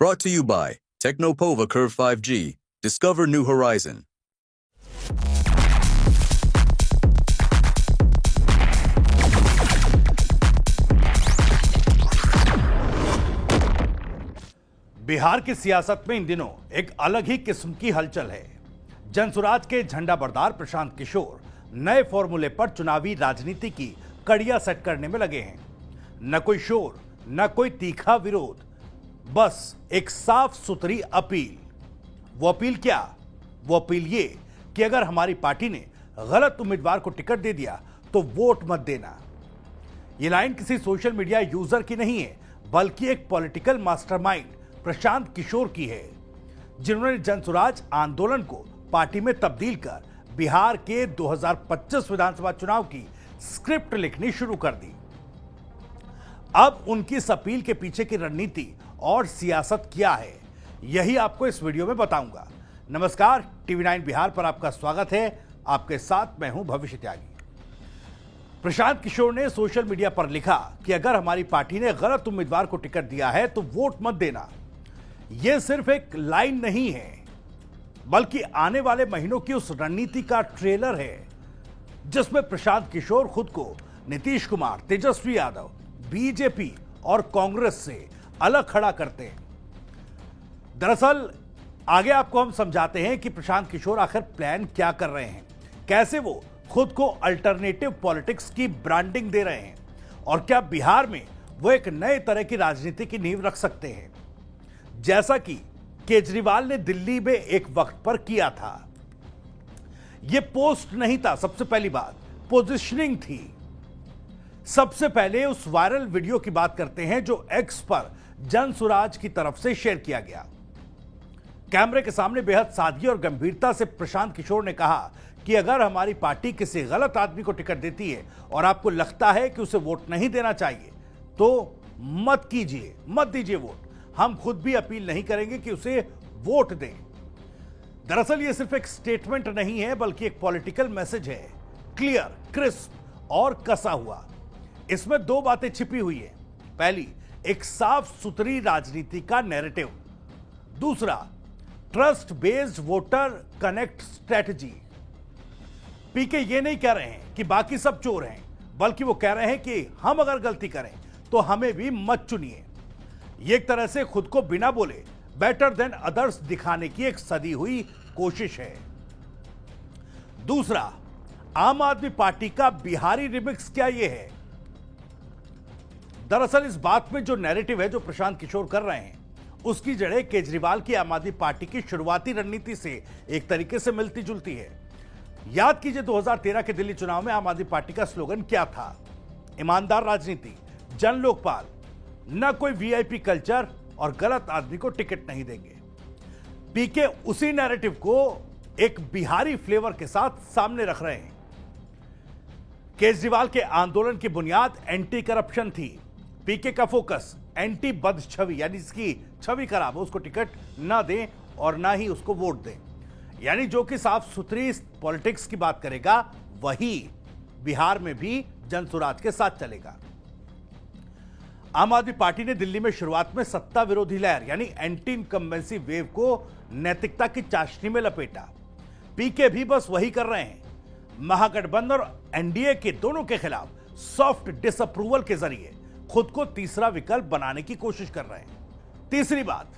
Brought to you by Technopova Curve 5G. Discover new horizon. Bihar की सियासत में इन दिनों एक अलग ही किस्म की हलचल है। जनसुराज के झंडा बरदार प्रशांत किशोर नए फॉर्मूले पर चुनावी राजनीति की कड़ियां सेट करने में लगे हैं। न कोई शोर, न कोई तीखा विरोध, बस एक साफ सुथरी अपील। वो अपील क्या? वो अपील ये कि अगर हमारी पार्टी ने गलत उम्मीदवार को टिकट दे दिया तो वोट मत देना। ये लाइन किसी सोशल मीडिया यूजर की नहीं है, बल्कि एक पॉलिटिकल मास्टरमाइंड प्रशांत किशोर की है, जिन्होंने जनसुराज आंदोलन को पार्टी में तब्दील कर बिहार के 2025 विधानसभा चुनाव की स्क्रिप्ट लिखनी शुरू कर दी। अब उनकी इस अपील के पीछे की रणनीति और सियासत क्या है, यही आपको इस वीडियो में बताऊंगा। नमस्कार, टीवी 9 बिहार पर आपका स्वागत है। आपके साथ मैं हूं भविष्य त्यागी। प्रशांत किशोर ने सोशल मीडिया पर लिखा कि अगर हमारी पार्टी ने गलत उम्मीदवार को टिकट दिया है तो वोट मत देना। यह सिर्फ एक लाइन नहीं है, बल्कि आने वाले महीनों की उस रणनीति का ट्रेलर है जिसमें प्रशांत किशोर खुद को नीतीश कुमार, तेजस्वी यादव, बीजेपी और कांग्रेस से अलग खड़ा करते हैं। दरअसल आगे आपको हम समझाते हैं कि प्रशांत किशोर आखिर प्लान क्या कर रहे हैं, कैसे वो खुद को अल्टरनेटिव पॉलिटिक्स की ब्रांडिंग दे रहे हैं और क्या बिहार में वो एक नए तरह की राजनीति की नींव रख सकते हैं, जैसा कि केजरीवाल ने दिल्ली में एक वक्त पर किया था। यह पोस्ट नहीं था, सबसे पहली बात पोजीशनिंग थी। सबसे पहले उस वायरल वीडियो की बात करते हैं जो एक्स पर जनसुराज की तरफ से शेयर किया गया। कैमरे के सामने बेहद सादगी और गंभीरता से प्रशांत किशोर ने कहा कि अगर हमारी पार्टी किसी गलत आदमी को टिकट देती है और आपको लगता है कि उसे वोट नहीं देना चाहिए तो मत कीजिए, मत दीजिए वोट। हम खुद भी अपील नहीं करेंगे कि उसे वोट दें। दरअसल यह सिर्फ एक स्टेटमेंट नहीं है, बल्कि एक पॉलिटिकल मैसेज है, क्लियर, क्रिस्प और कसा हुआ। इसमें दो बातें छिपी हुई है। पहली, एक साफ सुथरी राजनीति का नैरेटिव। दूसरा, trust based voter connect strategy. PK ये नहीं कह रहे हैं कि बाकी सब चोर हैं, बल्कि वो कह रहे हैं कि हम अगर गलती करें तो हमें भी मत चुनिए। ये एक तरह से खुद को बिना बोले बेटर देन अदर्स दिखाने की एक सदी हुई कोशिश है। दूसरा, आम आदमी पार्टी का बिहारी रिमिक्स क्या ये है? दरअसल इस बात में जो नैरेटिव है जो प्रशांत किशोर कर रहे हैं, उसकी जड़ें केजरीवाल की आम आदमी पार्टी की शुरुआती रणनीति से एक तरीके से मिलती जुलती है। याद कीजिए 2013 के दिल्ली चुनाव में आम आदमी पार्टी का स्लोगन क्या था? ईमानदार राजनीति, जन लोकपाल, न कोई वीआईपी कल्चर और गलत आदमी को टिकट नहीं देंगे। पीके उसी नैरेटिव को एक बिहारी फ्लेवर के साथ सामने रख रहे हैं। केजरीवाल के आंदोलन की बुनियाद एंटी करप्शन थी। पीके का फोकस एंटी बद छवि, यानी जिसकी छवि खराब हो उसको टिकट ना दें और ना ही उसको वोट दें। यानी जो कि साफ सुथरी पॉलिटिक्स की बात करेगा वही बिहार में भी जनसुराज के साथ चलेगा। आम आदमी पार्टी ने दिल्ली में शुरुआत में सत्ता विरोधी लहर यानी एंटी इनकम्बेंसी वेव को नैतिकता की चाशनी में लपेटा। पीके भी बस वही कर रहे हैं। महागठबंधन और एनडीए के दोनों के खिलाफ सॉफ्ट डिसअप्रूवल के जरिए खुद को तीसरा विकल्प बनाने की कोशिश कर रहे हैं। तीसरी बात,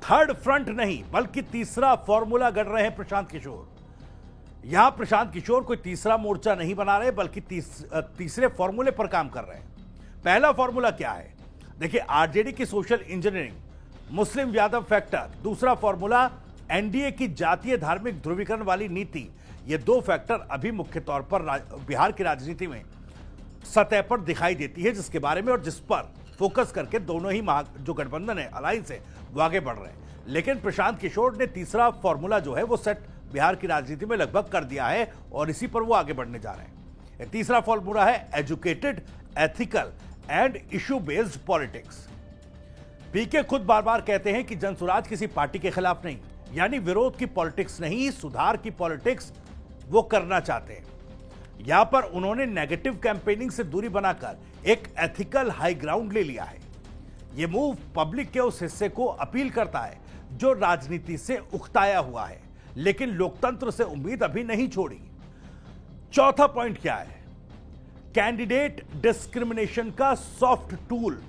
थर्ड फ्रंट नहीं बल्कि तीसरा फॉर्मूला गढ़ रहे हैं प्रशांत किशोर। यहां प्रशांत किशोर कोई तीसरा मोर्चा नहीं बना रहे, बल्कि तीसरे फॉर्मूले पर काम कर रहे हैं। पहला फॉर्मूला क्या है? देखिए, आरजेडी की सोशल इंजीनियरिंग, मुस्लिम यादव फैक्टर। दूसरा फॉर्मूला एनडीए की जातीय धार्मिक ध्रुवीकरण वाली नीति। ये दो फैक्टर अभी मुख्य तौर पर बिहार की राजनीति में सतह पर दिखाई देती है, जिसके बारे में और जिस पर फोकस करके दोनों ही जो गठबंधन है, अलायंस है, वो आगे बढ़ रहे हैं। लेकिन प्रशांत किशोर ने तीसरा फॉर्मूला जो है वो सेट बिहार की राजनीति में लगभग कर दिया है और इसी पर वो आगे बढ़ने जा रहे हैं। तीसरा फॉर्मूला है educated, ethical and issue based politics. PK खुद बार बार कहते हैं कि जनसुराज किसी पार्टी के खिलाफ नहीं, यानी विरोध की पॉलिटिक्स नहीं, सुधार की पॉलिटिक्स वो करना चाहते हैं। यहां पर उन्होंने नेगेटिव कैंपेनिंग से दूरी बनाकर एक एथिकल हाई ग्राउंड ले लिया है। ये मूव पब्लिक के उस हिस्से को अपील करता है जो राजनीति से उकताया हुआ है लेकिन लोकतंत्र से उम्मीद अभी नहीं छोड़ी। चौथा पॉइंट क्या है? कैंडिडेट डिस्क्रिमिनेशन का सॉफ्ट टूल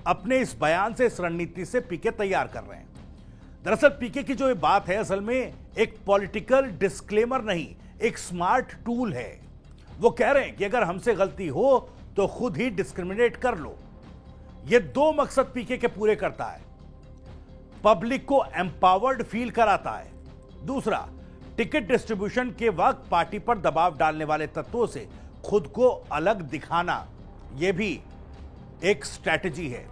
अपने इस बयान से, इस रणनीति से पीके तैयार कर रहे हैं। दरअसल पीके की जो ये बात है असल में एक पॉलिटिकल डिस्क्लेमर नहीं, एक स्मार्ट टूल है। वो कह रहे हैं कि अगर हमसे गलती हो तो खुद ही डिस्क्रिमिनेट कर लो। ये दो मकसद पीके के पूरे करता है। पब्लिक को एम्पावर्ड फील कराता है। दूसरा, टिकट डिस्ट्रीब्यूशन के वक्त पार्टी पर दबाव डालने वाले तत्वों से खुद को अलग दिखाना, यह भी एक स्ट्रैटेजी है।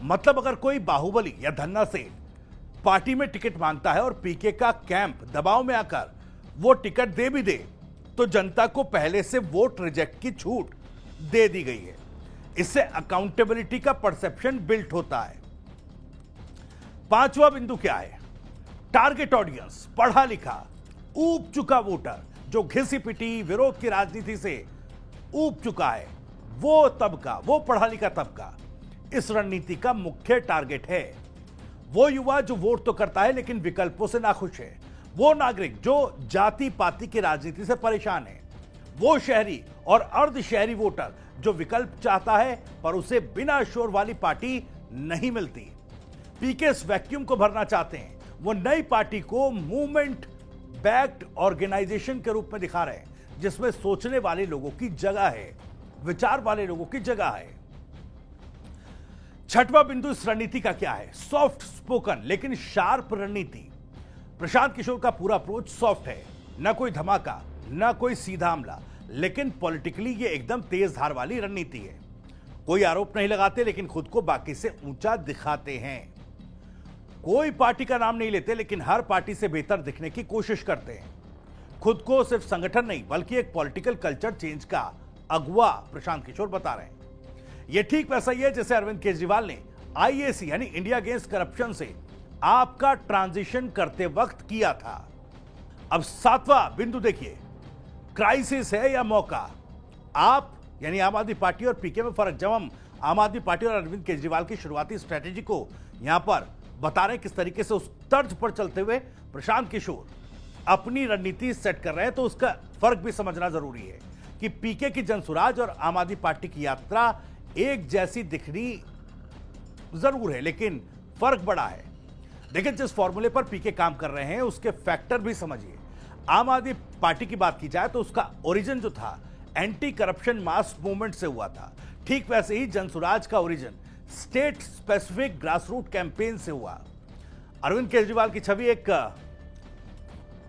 मतलब अगर कोई बाहुबली या धन्ना सेठ पार्टी में टिकट मांगता है और पीके का कैंप दबाव में आकर वो टिकट दे भी दे तो जनता को पहले से वोट रिजेक्ट की छूट दे दी गई है। इससे अकाउंटेबिलिटी का परसेप्शन बिल्ट होता है। पांचवा बिंदु क्या है? टारगेट ऑडियंस, पढ़ा लिखा ऊब चुका वोटर जो घिसी पिटी विरोध की राजनीति से ऊब चुका है, वो तबका, वो पढ़ा लिखा तबका इस रणनीति का मुख्य टारगेट है। वो युवा जो वोट तो करता है लेकिन विकल्पों से नाखुश है। वो नागरिक जो जाति पाति की राजनीति से परेशान है। वो शहरी और अर्ध शहरी वोटर जो विकल्प चाहता है पर उसे बिना शोर वाली पार्टी नहीं मिलती। पीके इस वैक्यूम को भरना चाहते हैं। वो नई पार्टी को मूवमेंट बैक्ड ऑर्गेनाइजेशन के रूप में दिखा रहे हैं जिसमें सोचने वाले लोगों की जगह है, विचार वाले लोगों की जगह है। छठवां बिंदु इस रणनीति का क्या है? सॉफ्ट स्पोकन लेकिन शार्प रणनीति। प्रशांत किशोर का पूरा अप्रोच सॉफ्ट है, ना कोई धमाका, ना कोई सीधा हमला, लेकिन पॉलिटिकली ये एकदम तेज धार वाली रणनीति है। कोई आरोप नहीं लगाते लेकिन खुद को बाकी से ऊंचा दिखाते हैं। कोई पार्टी का नाम नहीं लेते लेकिन हर पार्टी से बेहतर दिखने की कोशिश करते हैं। खुद को सिर्फ संगठन नहीं बल्कि एक पॉलिटिकल कल्चर चेंज का अगुवा प्रशांत किशोर बता रहे हैं। यह ठीक वैसा ही है जैसे अरविंद केजरीवाल ने आईएसी यानी इंडिया अगेंस्ट करप्शन से आपका ट्रांजिशन करते वक्त किया था। अब सातवां बिंदु देखिए, क्राइसिस है या मौका? आप यानी आम आदमी पार्टी और पीके में फर्क। जब हम आम आदमी पार्टी और अरविंद केजरीवाल की शुरुआती स्ट्रेटेजी को यहां पर बता रहे हैं किस तरीके से उस तर्ज पर चलते हुए प्रशांत किशोर अपनी रणनीति सेट कर रहे हैं, तो उसका फर्क भी समझना जरूरी है कि पीके की जनसुराज और आम आदमी पार्टी की यात्रा एक जैसी दिखनी जरूर है लेकिन फर्क बड़ा है। देखिए, जिस फॉर्मूले पर पीके काम कर रहे हैं उसके फैक्टर भी समझिए। आम आदमी पार्टी की बात की जाए तो उसका ओरिजिन जो था एंटी करप्शन मास मूवमेंट से हुआ था। ठीक वैसे ही जनसुराज का origin state specific grassroot campaign से हुआ। अरविंद केजरीवाल की छवि एक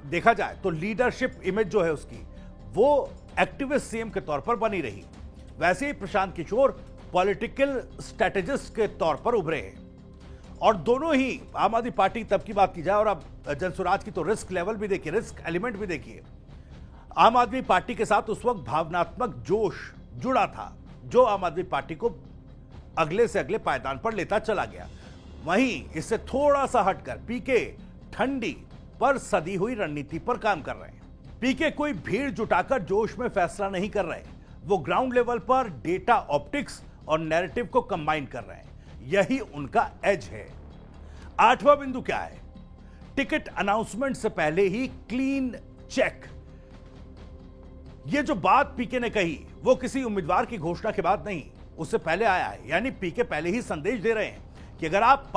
देखा जाए तो लीडरशिप इमेज जो है उसकी वो एक्टिविस्ट सीएम के तौर पर बनी रही। वैसे ही प्रशांत किशोर पॉलिटिकल स्ट्रेटेजिस्ट के तौर पर उभरे हैं और दोनों ही आम आदमी पार्टी तब की बात की जाए और अब जनसुराज की तो रिस्क लेवल भी देखिए, रिस्क एलिमेंट भी देखिए। आम आदमी पार्टी के साथ उस वक्त भावनात्मक जोश जुड़ा था जो आम आदमी पार्टी को अगले से अगले पायदान पर लेता चला गया। वहीं इससे थोड़ा सा हटकर पीके ठंडी पर सदी हुई रणनीति पर काम कर रहे हैं। पीके कोई भीड़ जुटाकर जोश में फैसला नहीं कर रहे, वो ग्राउंड लेवल पर डेटा, ऑप्टिक्स और नैरेटिव को कंबाइन कर रहे हैं। यही उनका एज है। आठवां बिंदु क्या है? टिकट अनाउंसमेंट से पहले ही क्लीन चेक। यह जो बात पीके ने कही वो किसी उम्मीदवार की घोषणा के बाद नहीं, उससे पहले आया है। यानी पीके पहले ही संदेश दे रहे हैं कि अगर आप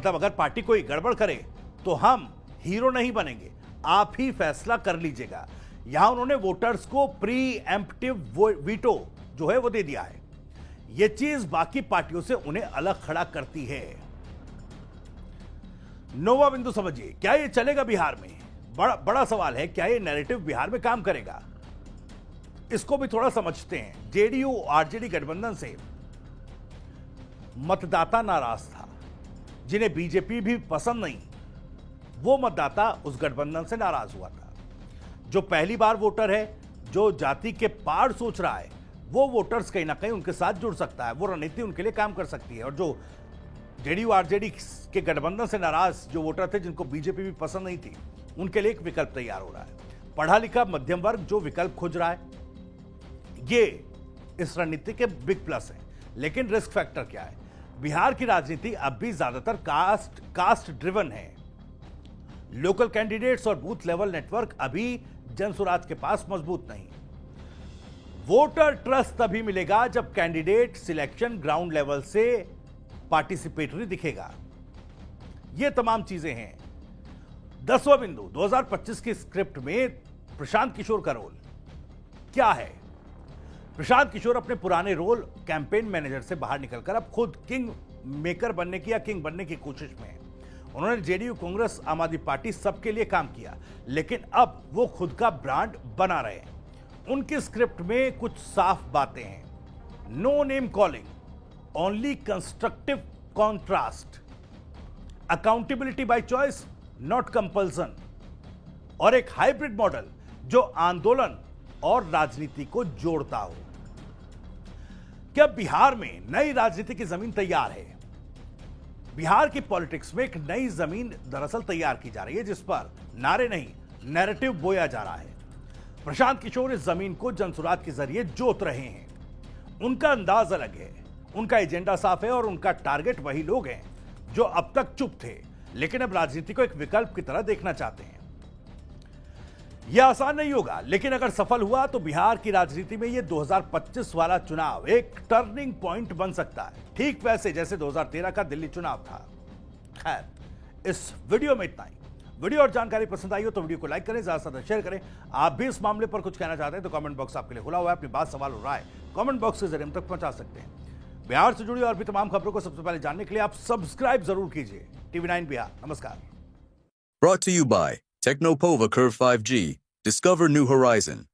अगर पार्टी कोई गड़बड़ करे तो हम हीरो नहीं बनेंगे, आप ही फैसला कर लीजिएगा। यहां उन्होंने वोटर्स को प्री एम्प्टिव वीटो जो है वो दे दिया है। यह चीज बाकी पार्टियों से उन्हें अलग खड़ा करती है। नौवां बिंदु समझिए, क्या यह चलेगा बिहार में? बड़ा सवाल है, क्या यह नैरेटिव बिहार में काम करेगा? इसको भी थोड़ा समझते हैं। जेडीयू आरजेडी गठबंधन से मतदाता नाराज था, जिन्हें बीजेपी भी पसंद नहीं, वो मतदाता उस गठबंधन से नाराज हुआ था। जो पहली बार वोटर है, जो जाति के पार सोच रहा है, वो वोटर्स कहीं ना कहीं उनके साथ जुड़ सकता है, वो रणनीति उनके लिए काम कर सकती है। और जो जेडीयू आरजेडी के गठबंधन से नाराज जो वोटर थे, जिनको बीजेपी भी पसंद नहीं थी, उनके लिए एक विकल्प तैयार हो रहा है। पढ़ा लिखा मध्यम वर्ग जो विकल्प खोज रहा है, ये इस रणनीति के बिग प्लस है। लेकिन रिस्क फैक्टर क्या है? बिहार की राजनीति अब भी ज्यादातर कास्ट ड्रिवन है। लोकल कैंडिडेट्स और बूथ लेवल नेटवर्क अभी जनसुराज के पास मजबूत नहीं। वोटर ट्रस्ट तभी मिलेगा जब कैंडिडेट सिलेक्शन ग्राउंड लेवल से पार्टिसिपेटरी दिखेगा। ये तमाम चीजें हैं। 10वां बिंदु 2025 की स्क्रिप्ट में प्रशांत किशोर का रोल क्या है। प्रशांत किशोर अपने पुराने रोल कैंपेन मैनेजर से बाहर निकलकर अब खुद किंग मेकर बनने की या किंग बनने की कोशिश में है। उन्होंने जेडीयू, कांग्रेस, आम आदमी पार्टी सबके लिए काम किया, लेकिन अब वो खुद का ब्रांड बना रहे हैं। उनकी स्क्रिप्ट में कुछ साफ बातें हैं। No name calling, only constructive contrast, accountability by choice not compulsion, और एक हाइब्रिड मॉडल जो आंदोलन और राजनीति को जोड़ता हो। क्या बिहार में नई राजनीति की जमीन तैयार है? बिहार की पॉलिटिक्स में एक नई जमीन दरअसल तैयार की जा रही है, जिस पर नारे नहीं नैरेटिव बोया जा रहा है। प्रशांत किशोर इस जमीन को जनसुराज के जरिए जोत रहे हैं। उनका अंदाज अलग है, उनका एजेंडा साफ है और उनका टारगेट वही लोग हैं जो अब तक चुप थे, लेकिन अब राजनीति को एक विकल्प की तरह देखना चाहते हैं। यह आसान नहीं होगा, लेकिन अगर सफल हुआ तो बिहार की राजनीति में यह 2025 वाला चुनाव एक टर्निंग पॉइंट बन सकता है, ठीक वैसे जैसे 2013 का दिल्ली चुनाव था। खैर, इस वीडियो में इतना ही। वीडियो और जानकारी पसंद आई हो तो वीडियो को लाइक करें, ज्यादा से ज्यादा शेयर करें। आप भी इस मामले पर कुछ कहना चाहते हैं तो कमेंट बॉक्स आपके लिए खुला हुआ है। अपनी बात, सवाल और राय कमेंट बॉक्स के जरिए हम तक पहुंचा सकते हैं। बिहार से जुड़ी और भी तमाम खबरों को सबसे पहले जानने के लिए आप सब्सक्राइब जरूर कीजिए। TV9 बिहार। नमस्कार। Brought to you by Technopova Curve 5G. Discover new horizon.